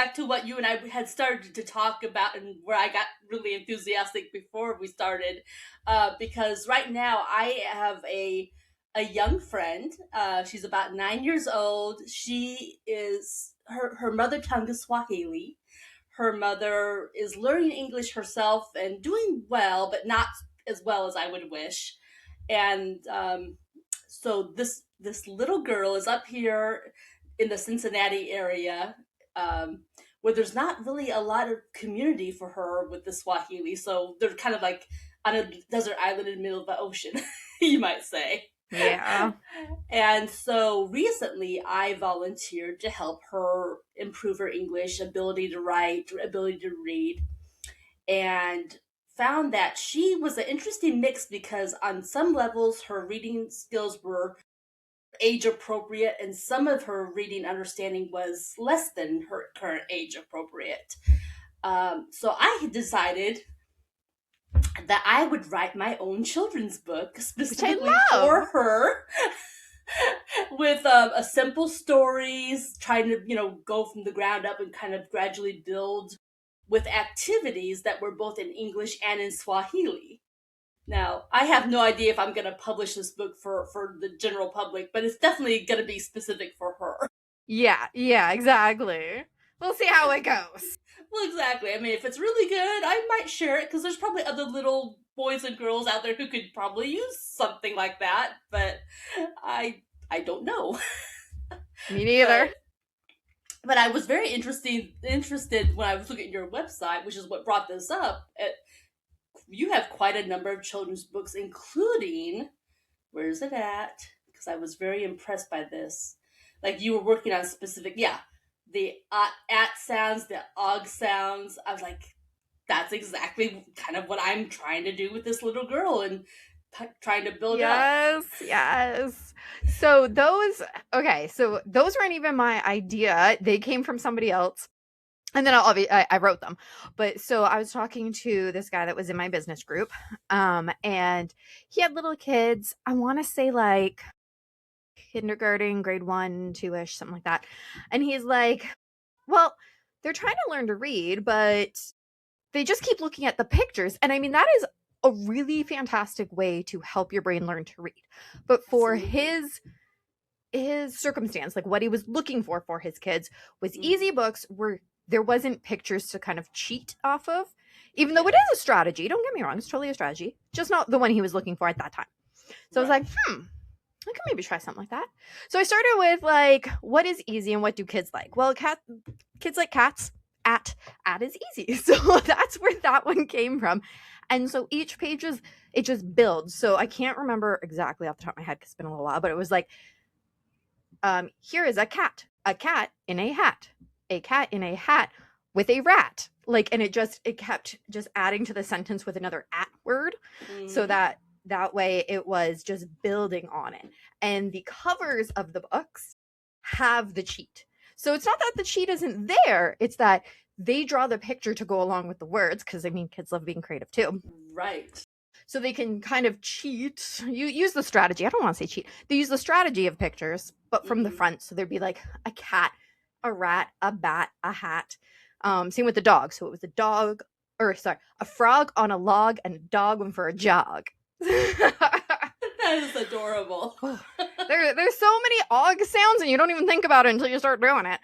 back to what you and I had started to talk about, and where I got really enthusiastic before we started, because right now I have a young friend. She's about 9 years old. Her mother tongue is Swahili. Her mother is learning English herself and doing well, but not as well as I would wish. And so this little girl is up here in the Cincinnati area, where there's not really a lot of community for her with the Swahili. So they're kind of like on a desert island in the middle of the ocean, you might say. Yeah. And so recently I volunteered to help her improve her English ability to write, ability to read, and found that she was an interesting mix because on some levels her reading skills were age appropriate, and some of her reading understanding was less than her current age appropriate. So I had decided that I would write my own children's book specifically for her, with a simple stories, trying to go from the ground up and kind of gradually build with activities that were both in English and in Swahili. Now, I have no idea if I'm going to publish this book for the general public, but it's definitely going to be specific for her. Yeah, exactly. We'll see how it goes. Well, exactly. I mean, if it's really good, I might share it, because there's probably other little boys and girls out there who could probably use something like that, but I don't know. Me neither. But I was very interested when I was looking at your website, which is what brought this up. You have quite a number of children's books, including, where is it at? Because I was very impressed by this. Like, you were working on specific, the at sounds, the og sounds. I was like, that's exactly kind of what I'm trying to do with this little girl, and trying to build up. Yes. So those weren't even my idea. They came from somebody else. And then I wrote them. But so I was talking to this guy that was in my business group. And he had little kids. I want to say like kindergarten, grade 1, 2-ish, something like that. And he's like, well, they're trying to learn to read, but they just keep looking at the pictures. And I mean, that is a really fantastic way to help your brain learn to read. But for his circumstance, like what he was looking for his kids, was easy books where there wasn't pictures to kind of cheat off of, even though it is a strategy. Don't get me wrong, it's totally a strategy, just not the one he was looking for at that time. So I was like, I could maybe try something like that. So I started with like, what is easy and what do kids like? Well, kids like cats. At is easy. So that's where that one came from. And so each page it just builds. So I can't remember exactly off the top of my head because it's been a little while, but it was like, here is a cat in a cat in a hat with a rat. Like, and it kept just adding to the sentence with another at word. So that way it was just building on it. And the covers of the books have the cheat. So it's not that the cheat isn't there, it's that they draw the picture to go along with the words, because I mean, kids love being creative too. Right. So they can kind of cheat. You use the strategy. I don't want to say cheat. They use the strategy of pictures, but from the front. So there'd be like a cat, a rat, a bat, a hat. Same with the dog. So it was a frog on a log and a dog went for a jog. That is adorable. There's so many og sounds and you don't even think about it until you start doing it.